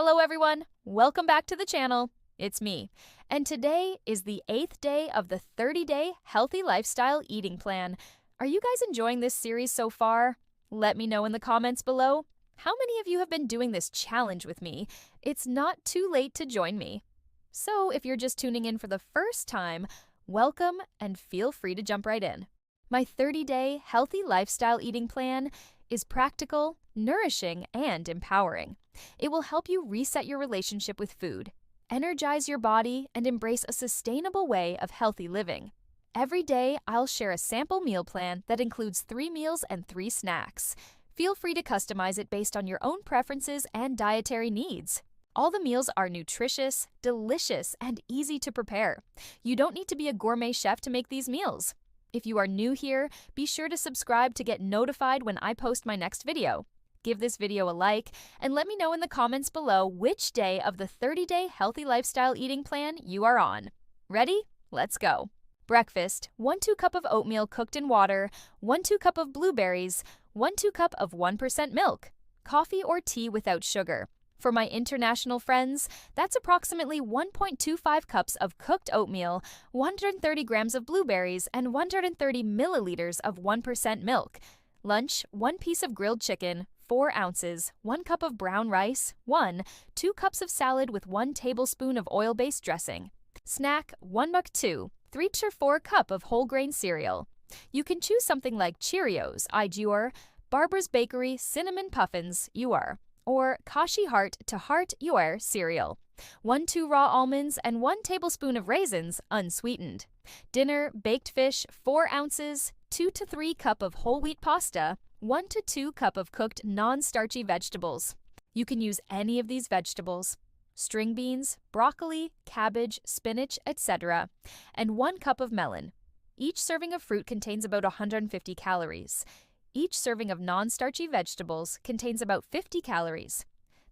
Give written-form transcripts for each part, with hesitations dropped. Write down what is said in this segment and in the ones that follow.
Hello everyone, welcome back to the channel. It's me, and today is the 8th day of the 30-day healthy lifestyle eating plan. Are you guys enjoying this series so far? Let me know in the comments below. How many of you have been doing this challenge with me? It's not too late to join me. So if you're just tuning in for the first time, welcome and feel free to jump right in. My 30-day healthy lifestyle eating plan is practical, nourishing, and empowering. It will help you reset your relationship with food, energize your body, and embrace a sustainable way of healthy living. Every day, I'll share a sample meal plan that includes 3 meals and 3 snacks. Feel free to customize it based on your own preferences and dietary needs. All the meals are nutritious, delicious, and easy to prepare. You don't need to be a gourmet chef to make these meals. If you are new here, be sure to subscribe to get notified when I post my next video. Give this video a like, and let me know in the comments below which day of the 30-day healthy lifestyle eating plan you are on. Ready? Let's go. Breakfast: 1-2 cup of oatmeal cooked in water, 1-2 cup of blueberries, 1-2 cup of 1% milk. Coffee or tea without sugar. For my international friends, that's approximately 1.25 cups of cooked oatmeal, 130 grams of blueberries, and 130 milliliters of 1% milk. Lunch: 1 piece of grilled chicken, 4 ounces, 1 cup of brown rice, 2 cups of salad with 1 tablespoon of oil-based dressing. Snack: 1 muk 2, 3 to 4 cup of whole grain cereal. You can choose something like Cheerios, IGOR, Barbara's Bakery Cinnamon Puffins, UR, or Kashi Heart to Heart UR cereal. 1-2 raw almonds and 1 tablespoon of raisins, unsweetened. Dinner: baked fish, 4 ounces, 2 to 3 cup of whole wheat pasta, 1 to 2 cup of cooked non-starchy vegetables. You can use any of these vegetables: string beans, broccoli, cabbage, spinach, etc., and 1 cup of melon. Each serving of fruit contains about 150 calories. Each serving of non-starchy vegetables contains about 50 calories.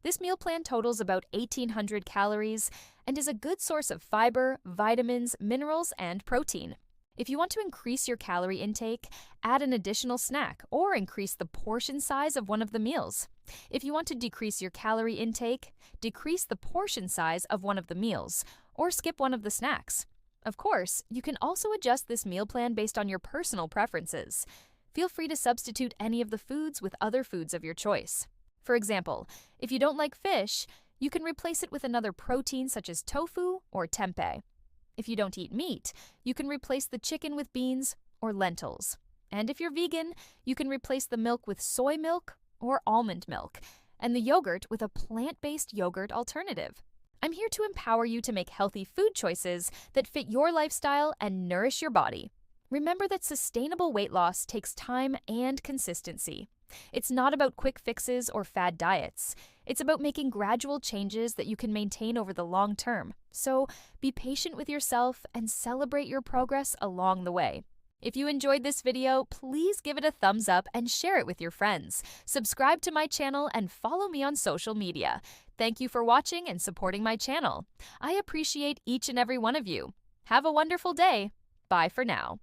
This meal plan totals about 1,800 calories and is a good source of fiber, vitamins, minerals, and protein. If you want to increase your calorie intake, add an additional snack or increase the portion size of one of the meals. If you want to decrease your calorie intake, decrease the portion size of one of the meals or skip one of the snacks. Of course, you can also adjust this meal plan based on your personal preferences. Feel free to substitute any of the foods with other foods of your choice. For example, if you don't like fish, you can replace it with another protein such as tofu or tempeh. If you don't eat meat, you can replace the chicken with beans or lentils. And if you're vegan, you can replace the milk with soy milk or almond milk, and the yogurt with a plant-based yogurt alternative. I'm here to empower you to make healthy food choices that fit your lifestyle and nourish your body. Remember that sustainable weight loss takes time and consistency. It's not about quick fixes or fad diets. It's about making gradual changes that you can maintain over the long term. So be patient with yourself and celebrate your progress along the way. If you enjoyed this video, please give it a thumbs up and share it with your friends. Subscribe to my channel and follow me on social media. Thank you for watching and supporting my channel. I appreciate each and every one of you. Have a wonderful day. Bye for now.